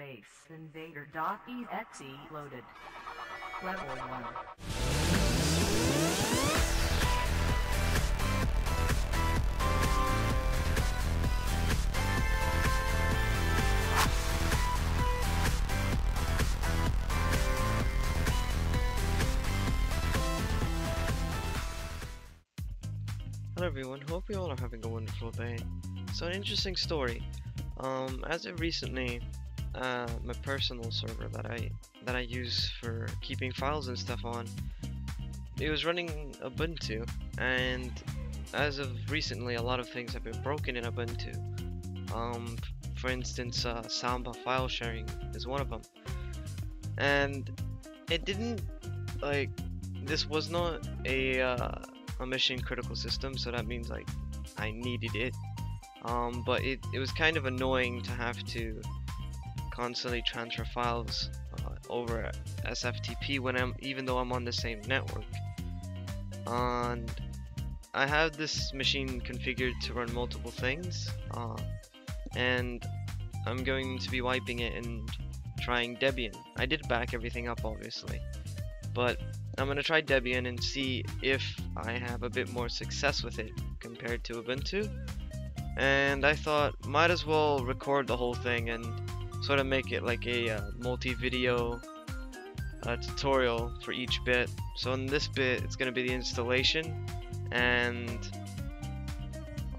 Space Invader.exe loaded. Level 1. Hello everyone, hope you all are having a wonderful day. So an interesting story. As of recently, my personal server that I use for keeping files and stuff on, it was running Ubuntu, and as of recently a lot of things have been broken in Ubuntu. For instance, Samba file sharing is one of them. And it didn't, this was not a mission critical system, so that means I needed it, but it was kind of annoying to have to constantly transfer files over SFTP even though I'm on the same network. And I have this machine configured to run multiple things, and I'm going to be wiping it and trying Debian. I did back everything up obviously, but I'm going to try Debian and see if I have a bit more success with it compared to Ubuntu. And I thought might as well record the whole thing and sort of make it like a multi-video tutorial for each bit. So in this bit it's going to be the installation, and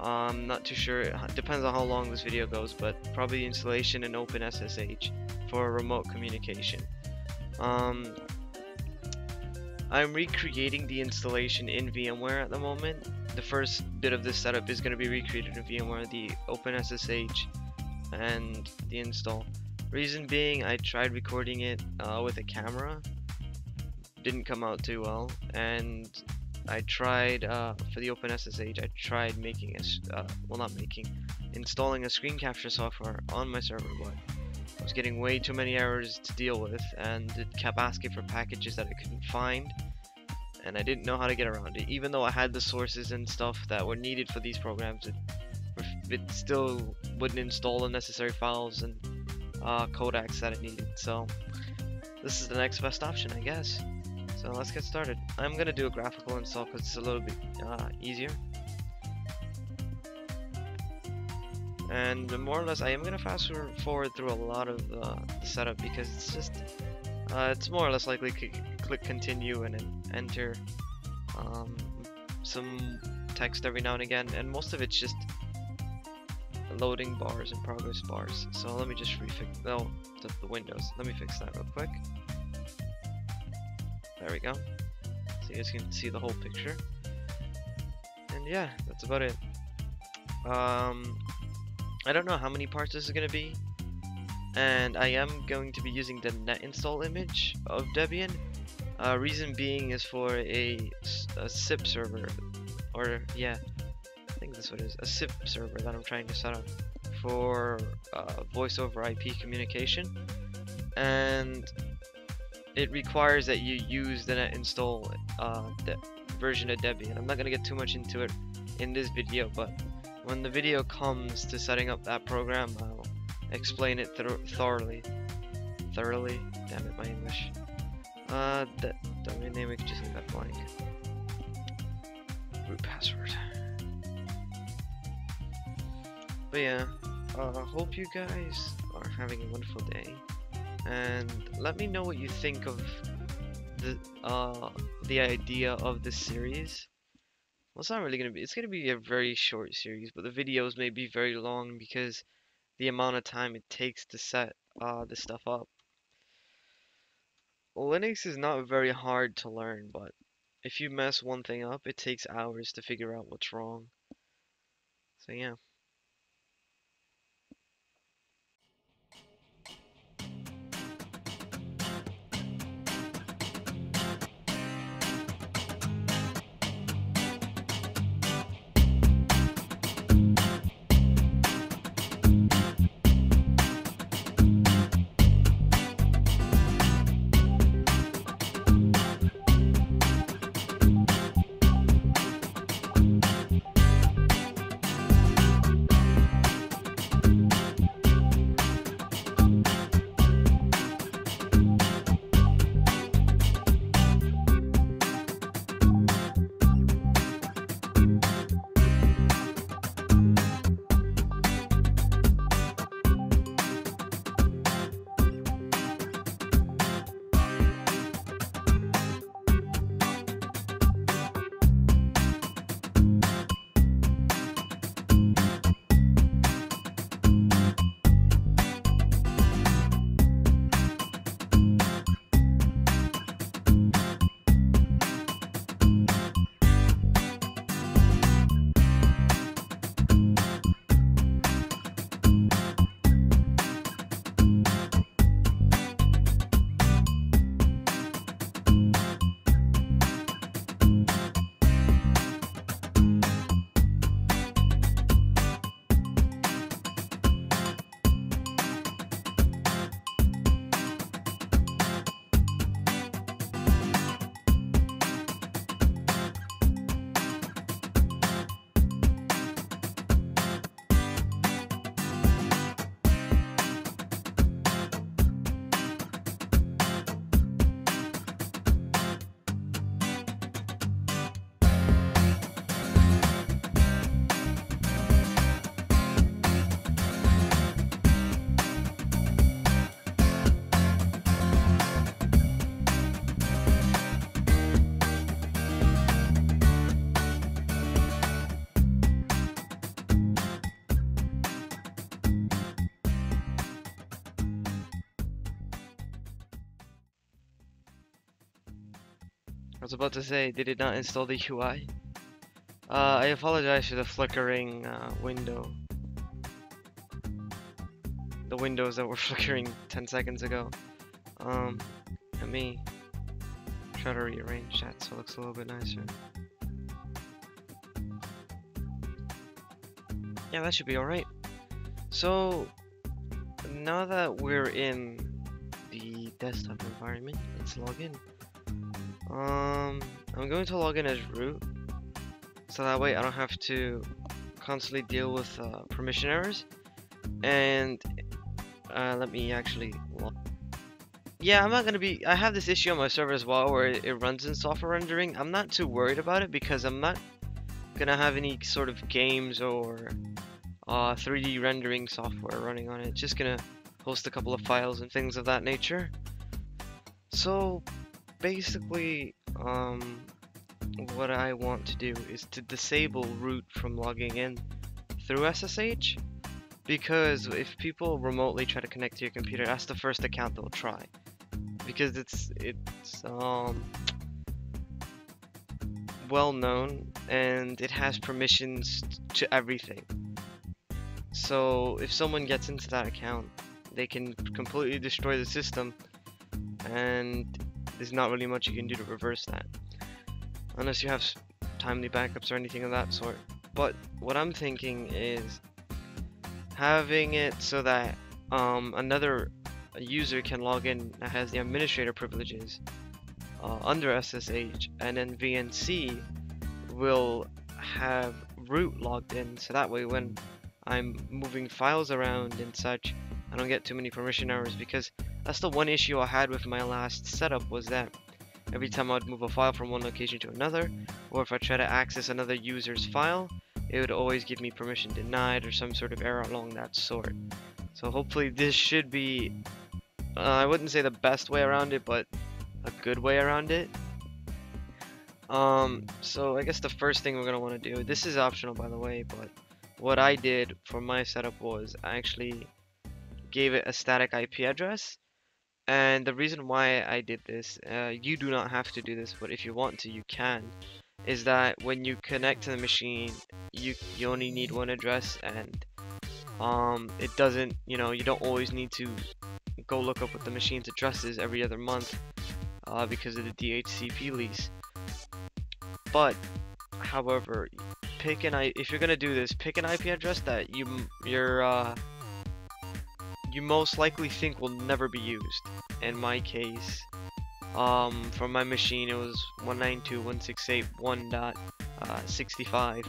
I'm not too sure, it depends on how long this video goes, but probably the installation in OpenSSH for remote communication. I'm recreating the installation in VMware at the moment. The first bit of this setup is going to be recreated in VMware, the OpenSSH and the install. Reason being, I tried recording it with a camera, didn't come out too well, and I tried for the OpenSSH, I tried making installing a screen capture software on my server, but I was getting way too many errors to deal with, and it kept asking for packages that I couldn't find, and I didn't know how to get around it. Even though I had the sources and stuff that were needed for these programs, it still wouldn't install the necessary files and codecs that it needed. So this is the next best option, I guess. So let's get started. I'm gonna do a graphical install because it's a little bit easier. And more or less, I am gonna fast forward through a lot of the setup because it's just, it's more or less likely click continue and then enter some text every now and again, and most of it's just loading bars and progress bars. So let me just the windows. Let me fix that real quick. There we go. So you guys can see the whole picture. And yeah, that's about it. I don't know how many parts this is going to be, and I am going to be using the net install image of Debian. Reason being is for a SIP server, or yeah, I think that's what it is, a SIP server that I'm trying to set up for voice over IP communication, and it requires that you use the net install version of Debian. I'm not going to get too much into it in this video, but when the video comes to setting up that program, I'll explain it thoroughly. Damn it, my English. The domain name, we can just leave that blank. Root password. But yeah, hope you guys are having a wonderful day, and let me know what you think of the idea of this series. Well, it's not really going to be, it's going to be a very short series, but the videos may be very long because the amount of time it takes to set this stuff up. Linux is not very hard to learn, but if you mess one thing up, it takes hours to figure out what's wrong. So yeah. was about to say, did it not install the UI? I apologize for the flickering window. The windows that were flickering 10 seconds ago. Let me try to rearrange that so it looks a little bit nicer. Yeah, that should be alright. So, now that we're in the desktop environment, let's log in. I'm going to log in as root, so that way I don't have to constantly deal with permission errors. And let me actually log. Yeah, I'm not gonna be. I have this issue on my server as well where it runs in software rendering. I'm not too worried about it because I'm not gonna have any sort of games or 3D rendering software running on it. It's just gonna host a couple of files and things of that nature. So basically, what I want to do is to disable root from logging in through SSH, because if people remotely try to connect to your computer, that's the first account they'll try, because it's well known and it has permissions to everything. So if someone gets into that account, they can completely destroy the system, and there's not really much you can do to reverse that, unless you have timely backups or anything of that sort. But what I'm thinking is having it so that another user can log in that has the administrator privileges under SSH, and then VNC will have root logged in, so that way when I'm moving files around and such, I don't get too many permission errors, because that's the one issue I had with my last setup, was that every time I would move a file from one location to another, or if I try to access another user's file, it would always give me permission denied or some sort of error along that sort. So hopefully this should be, I wouldn't say the best way around it, but a good way around it. So I guess the first thing we're going to want to do, this is optional by the way, but what I did for my setup was I actually gave it a static IP address. And the reason why I did this, you do not have to do this, but if you want to, you can, is that when you connect to the machine, you only need one address, and it doesn't, you don't always need to go look up what the machine's address is every other month because of the DHCP lease. But however, if you're gonna do this, pick an IP address that you most likely think will never be used. In my case, for my machine, it was 192.168.1.65.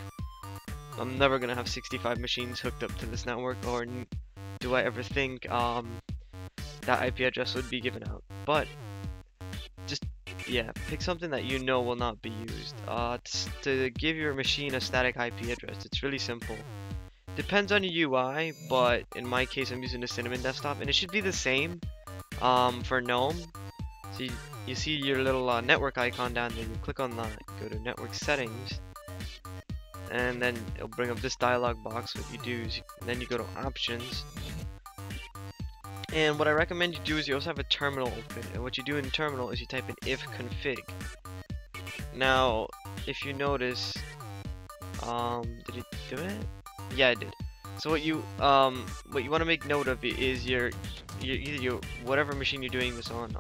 I'm never gonna have 65 machines hooked up to this network, or do I ever think that IP address would be given out. But just, yeah, pick something that you know will not be used. To give your machine a static IP address, it's really simple. Depends on your UI, but in my case I'm using the Cinnamon desktop, and it should be the same for GNOME. So you see your little network icon down there, you click on that, go to network settings, and then it'll bring up this dialog box. What you do is then you go to options, and what I recommend you do is you also have a terminal open, and what you do in terminal is you type in ifconfig. Now if you notice, did it do it? Yeah, I did. So what you want to make note of is either your whatever machine you're doing this on,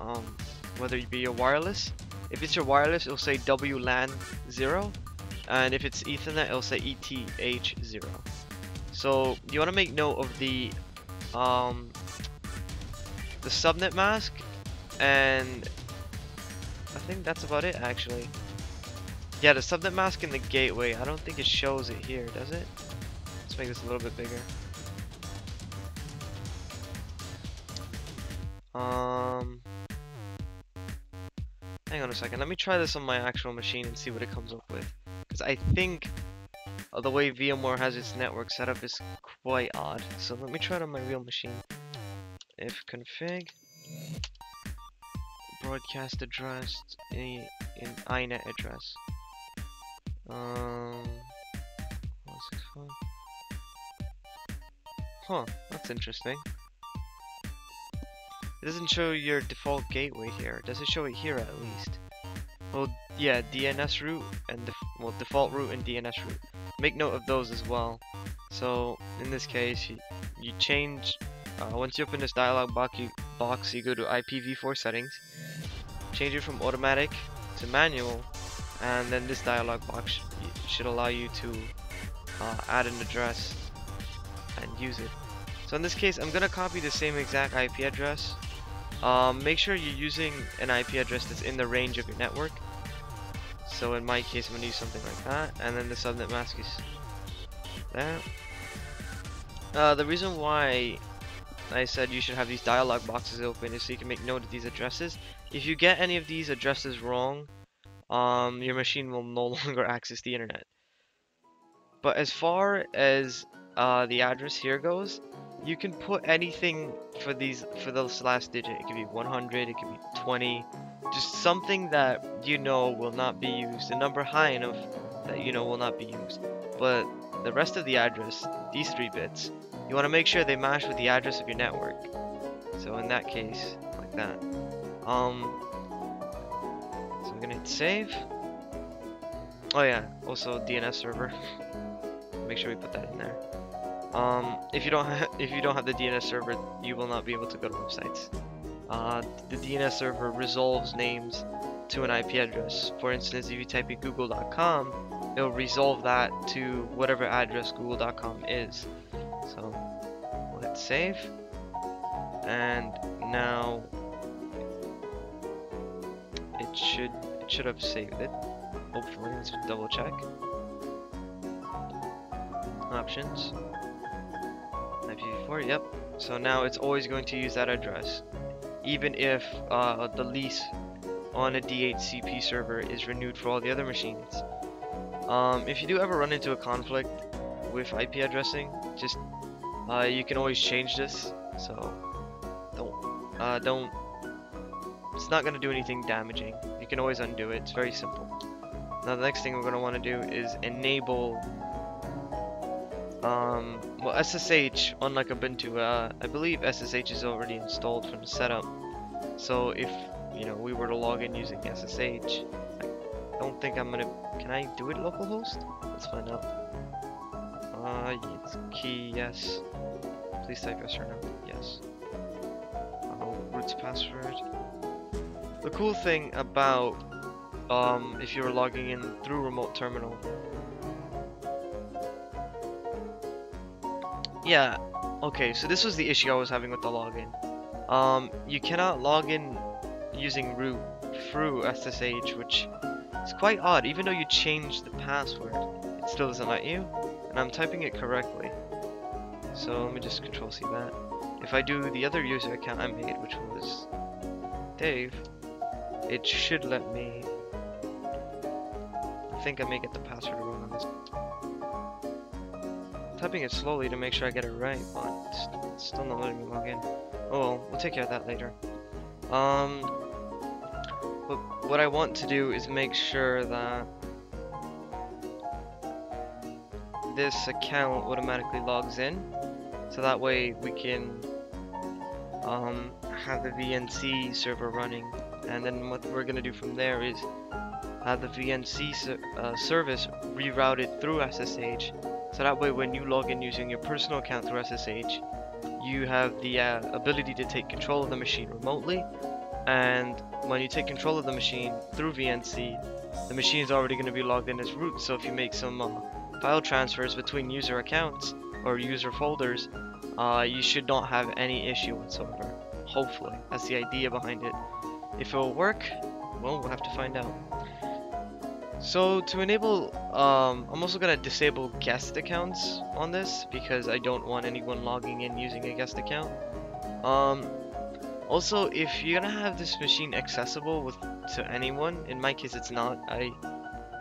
whether it be your wireless. If it's your wireless, it'll say WLAN 0, and if it's Ethernet, it'll say ETH0. So you want to make note of the subnet mask, and I think that's about it actually. Yeah, the subnet mask in the gateway. I don't think it shows it here, does it? Let's make this a little bit bigger. Hang on a second. Let me try this on my actual machine and see what it comes up with. Because I think the way VMware has its network set up is quite odd. So let me try it on my real machine. Ifconfig broadcast address in iNet address. 165. Huh, that's interesting. It doesn't show your default gateway here. Does it show it here at least? well, yeah, DNS root and default root and DNS root. Make note of those as well. So in this case, you change once you open this dialog box, you go to IPv4 settings, change it from automatic to manual, and then this dialog box should allow you to add an address and use it. So in this case, I'm gonna copy the same exact IP address. Make sure you're using an IP address that's in the range of your network. So in my case, I'm gonna use something like that, and then the subnet mask is there. The reason why I said you should have these dialog boxes open is so you can make note of these addresses. If you get any of these addresses wrong, your machine will no longer access the internet. But as far as the address here goes, you can put anything for those last digit. It could be 100, it could be 20, just something that you know will not be used, a number high enough that you know will not be used. But the rest of the address, these 3 bits, you want to make sure they match with the address of your network. So in that case, like that. So I'm gonna hit save. Oh yeah, also DNS server. Make sure we put that in there. If you don't have the DNS server, you will not be able to go to websites. The DNS server resolves names to an IP address. For instance, if you type in google.com, it'll resolve that to whatever address google.com is. So we'll hit save, and now it should have saved it. Hopefully, let's double check. Options. IPv4, yep. So now it's always going to use that address, even if the lease on a DHCP server is renewed for all the other machines. If you do ever run into a conflict with IP addressing, just you can always change this. So don't. It's not going to do anything damaging. You can always undo it. It's very simple. Now the next thing we're going to want to do is enable well, SSH, unlike Ubuntu. I believe SSH is already installed from the setup. So if we were to log in using SSH, I don't think I'm gonna. Can I do it localhost? Let's find out. It's key yes. Please type yes or no. Yes. Root's password. The cool thing about if you were logging in through remote terminal. Yeah, okay, so this was the issue I was having with the login. You cannot log in using root through SSH, which is quite odd. Even though you changed the password, it still doesn't let you. And I'm typing it correctly. So let me just Control-C that. If I do the other user account I made, which was Dave, it should let me. I think I may get the password wrong on this. Typing it slowly to make sure I get it right, but it's still not letting me log in. Oh well, we'll take care of that later. But what I want to do is make sure that this account automatically logs in, so that way we can have the VNC server running, and then what we're gonna do from there is have the VNC service rerouted through SSH. So that way when you log in using your personal account through SSH, you have the ability to take control of the machine remotely, and when you take control of the machine through VNC, the machine is already going to be logged in as root. So if you make some file transfers between user accounts or user folders, you should not have any issue whatsoever. Hopefully, that's the idea behind it. If it will work, well, we'll have to find out. So to enable, I'm also going to disable guest accounts on this because I don't want anyone logging in using a guest account. Also, if you're going to have this machine accessible to anyone, in my case it's not. I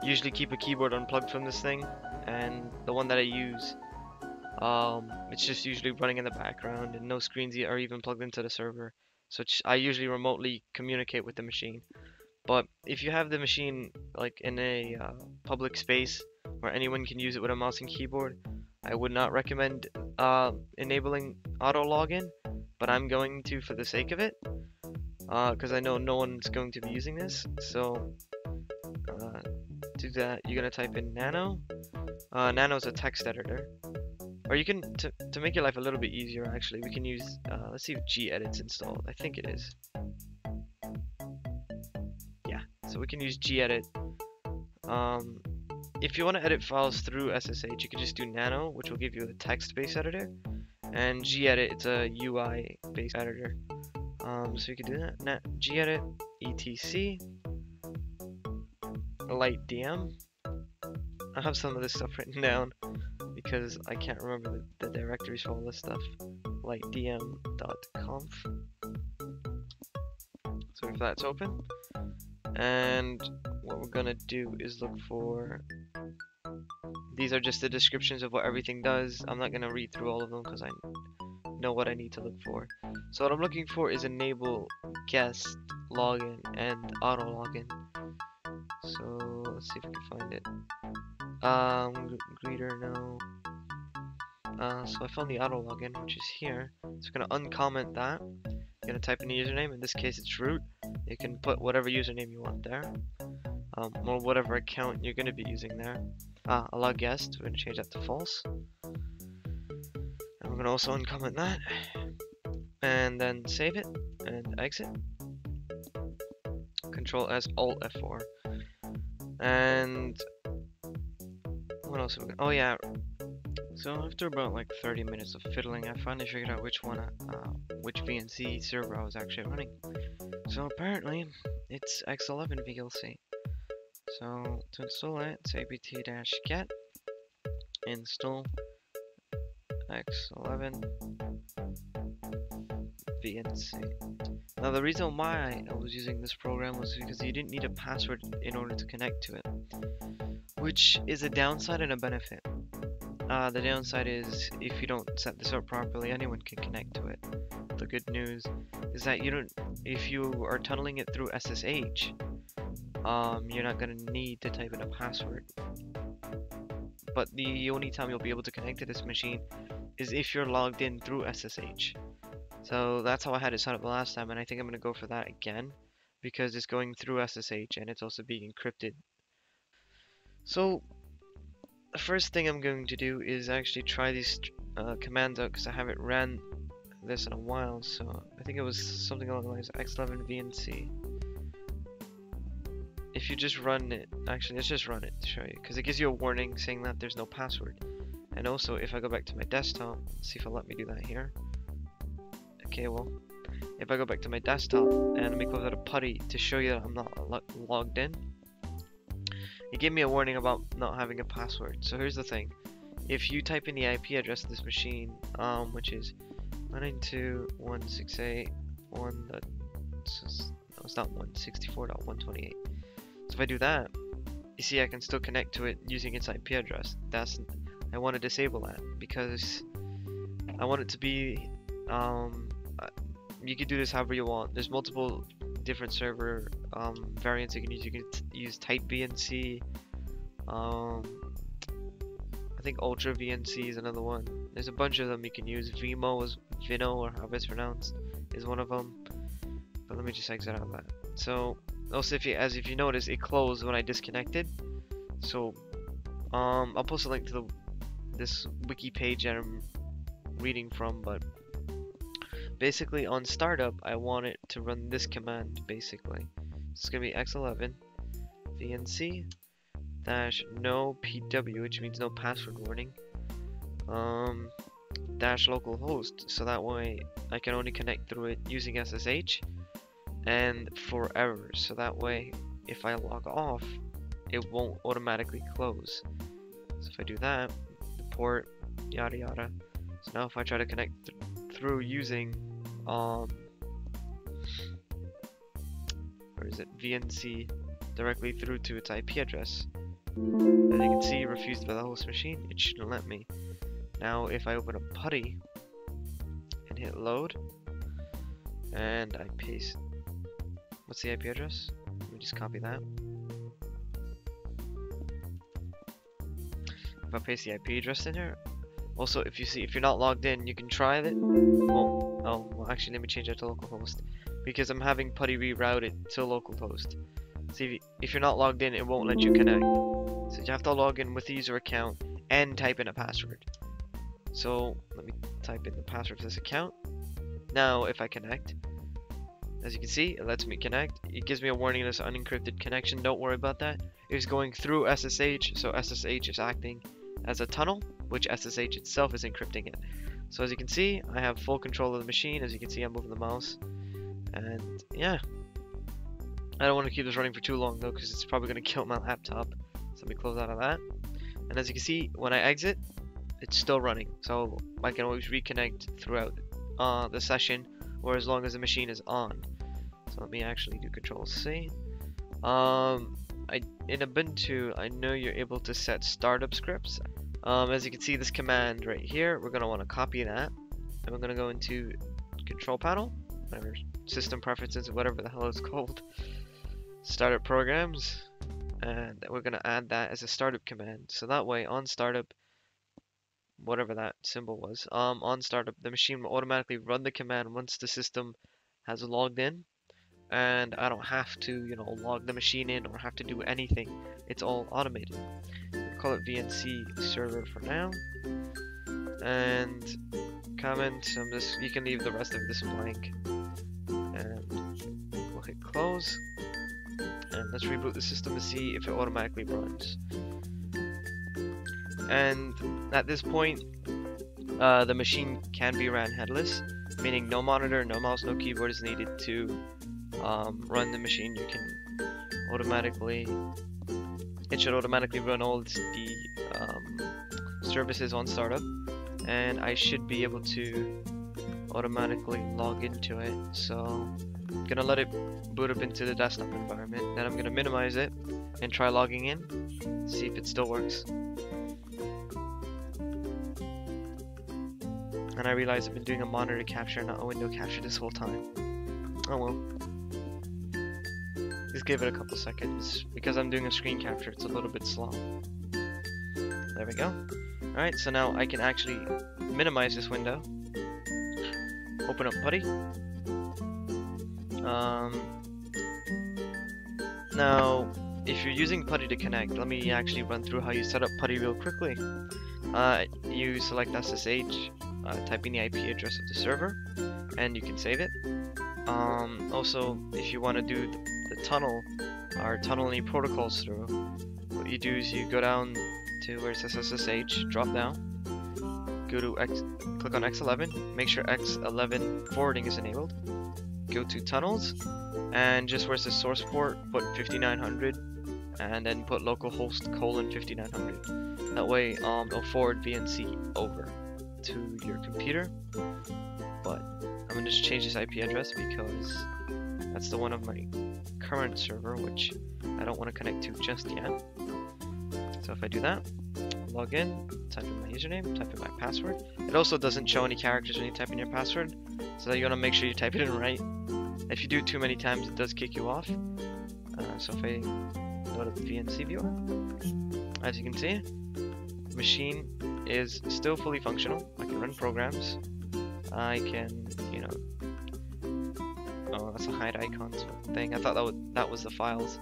usually keep a keyboard unplugged from this thing, and the one that I use, it's just usually running in the background and no screens are even plugged into the server. So I usually remotely communicate with the machine. But if you have the machine like in a public space where anyone can use it with a mouse and keyboard, I would not recommend enabling auto login, but I'm going to for the sake of it, because I know no one's going to be using this. So do that, you're gonna type in nano. Nano is a text editor. Or you can, to make your life a little bit easier actually, we can use, let's see if gedit's installed. I think it is. Yeah, so we can use gedit. If you want to edit files through SSH, you can just do nano, which will give you a text-based editor. And gedit, it's a UI-based editor. So you can do that. Gedit, etc, lightdm. I have some of this stuff written down because I can't remember the directories for all this stuff. lightdm.conf. So if that's open, and what we're gonna do is look for, these are just the descriptions of what everything does. I'm not gonna read through all of them because I know what I need to look for. So what I'm looking for is enable guest login and auto login. So let's see if we can find it. Greeter, no. So I found the auto login, which is here. So we're gonna uncomment that. You're gonna type in the username. In this case, it's root. You can put whatever username you want there, or whatever account you're gonna be using there. Allow guest. We're gonna change that to false, and we're gonna also uncomment that, and then save it and exit. Control S, Alt F4, and what else? Oh yeah. So after about like 30 minutes of fiddling, I finally figured out which which VNC server I was actually running. So apparently, it's X11 VLC. So to install it, it's apt-get install X11 VNC. Now the reason why I was using this program was because you didn't need a password in order to connect to it, which is a downside and a benefit. The downside is if you don't set this up properly, anyone can connect to it. The good news is that if you are tunneling it through SSH, you're not gonna need to type in a password. But the only time you'll be able to connect to this machine is if you're logged in through SSH. So that's how I had it set up the last time, and I think I'm gonna go for that again because it's going through SSH and it's also being encrypted. So the first thing I'm going to do is actually try these commands out because I haven't ran this in a while. So I think it was something along the lines of X11 VNC. If you just run it, actually let's just run it to show you, because it gives you a warning saying that there's no password. And also if I go back to my desktop, see if it'll let me do that here. Okay, well, if I go back to my desktop and let me close out a putty to show you that I'm not logged in, it gave me a warning about not having a password. So here's the thing. If you type in the IP address of this machine, which is 192.168.1, no, it's not 164.128. So if I do that, you see I can still connect to it using its IP address. I want to disable that because I want it to be, you can do this however you want. There's multiple different server variants you can use. You can use type VNC. I think Ultra VNC is another one. There's a bunch of them you can use. Vino, or however it's pronounced, is one of them. But let me just exit out of that. So also, if you notice, it closed when I disconnected. So I'll post a link to this wiki page that I'm reading from, but basically on startup I want it to run this command. Basically it's gonna be X11 VNC -no PW, which means no password warning, -localhost, so that way I can only connect through it using SSH, and for errors, so that way if I log off it won't automatically close. So if I do that, the port, yada yada. So now if I try to connect through using where is it, VNC directly through to its IP address, as you can see, refused by the host machine. It shouldn't let me. Now if I open a putty and hit load and I paste, what's the IP address? Let me just copy that. If I paste the IP address in here, also if you're not logged in, you can try it. Well, actually let me change that to localhost because I'm having putty rerouted to localhost. See, if you're not logged in, it won't let you connect. So you have to log in with the user account and type in a password. So let me type in the password for this account. Now if I connect, as you can see, it lets me connect. It gives me a warning that's an unencrypted connection. Don't worry about that. It's going through SSH, so SSH is acting as a tunnel, which SSH itself is encrypting it. So as you can see, I have full control of the machine. As you can see, I'm moving the mouse. And yeah, I don't want to keep this running for too long though, because it's probably going to kill my laptop. So let me close out of that. And as you can see, when I exit, it's still running. So I can always reconnect throughout the session, or as long as the machine is on. So let me actually do Control-C. In Ubuntu, I know you're able to set startup scripts. As you can see, this command right here, we're going to want to copy that. And we're going to go into Control Panel, whatever, System Preferences, whatever the hell it's called. Startup Programs. And we're going to add that as a startup command. So that way, on startup, whatever that symbol was, on startup, the machine will automatically run the command once the system has logged in. And I don't have to, you know, log the machine in or have to do anything. It's all automated. We'll call it VNC server for now. And comment, you can leave the rest of this blank. And we'll hit close. And let's reboot the system to see if it automatically runs. And at this point, the machine can be ran headless, meaning no monitor, no mouse, no keyboard is needed to run the machine. You can automatically, it should automatically run all the services on startup, and I should be able to automatically log into it. So I'm gonna let it boot up into the desktop environment, then I'm gonna minimize it and try logging in, see if it still works. And I realize I've been doing a monitor capture, not a window capture this whole time. Oh well. Just give it a couple seconds. Because I'm doing a screen capture, it's a little bit slow. There we go. Alright, so now I can actually minimize this window. Open up PuTTY. Now, if you're using PuTTY to connect, let me actually run through how you set up PuTTY real quickly. You select SSH, type in the IP address of the server, and you can save it. Also, if you want to do the tunnel, or tunnel any protocols through, what you do is you go down to where it says SSH, drop down, go to click on X11, make sure X11 forwarding is enabled, go to tunnels, and just where it says source port, put 5900, and then put localhost :5900. That way, it'll forward VNC over to your computer. But I'm gonna just change this IP address because that's the one of my current server, which I don't want to connect to just yet. So if I do that, log in, type in my username, type in my password. It also doesn't show any characters when you type in your password, so you want to make sure you type it in right. If you do it too many times, it does kick you off. So if I go to the VNC viewer, as you can see, the machine is still fully functional. I can run programs. I can, you know, oh, that's a hide icon thing. I thought that was the files.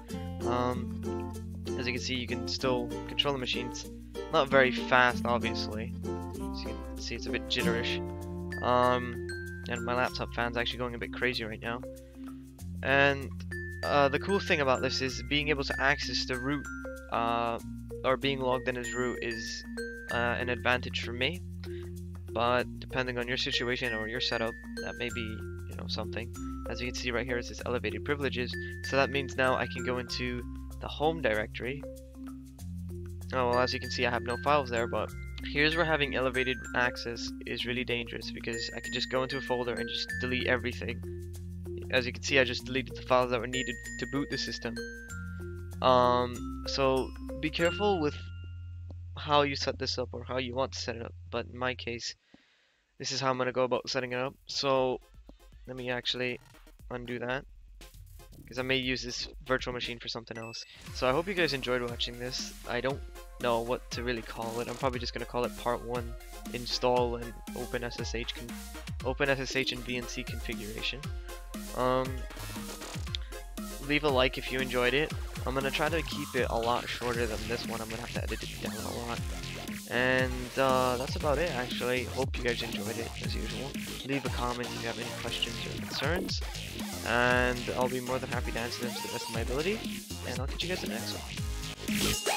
As you can see, you can still control the machines. Not very fast, obviously. As you can see, it's a bit jitterish. And my laptop fan's actually going a bit crazy right now. And the cool thing about this is being able to access the root, or being logged in as root is an advantage for me. But depending on your situation or your setup, that may be, you know, something. As you can see right here, it says elevated privileges. So that means now I can go into the home directory. Oh, well, as you can see, I have no files there, but here's where having elevated access is really dangerous, because I can just go into a folder and just delete everything. As you can see, I just deleted the files that were needed to boot the system. So be careful with how you set this up or how you want to set it up, but in my case, this is how I'm going to go about setting it up. So let me actually undo that, because I may use this virtual machine for something else. So I hope you guys enjoyed watching this. I don't know what to really call it. I'm probably just going to call it part 1, install and OpenSSH and VNC configuration. Leave a like if you enjoyed it, I'm gonna try to keep it a lot shorter than this one. I'm gonna have to edit it down a lot. And that's about it, actually. Hope you guys enjoyed it, as usual. Leave a comment if you have any questions or concerns, and I'll be more than happy to answer them to the best of my ability. And I'll catch you guys in the next one.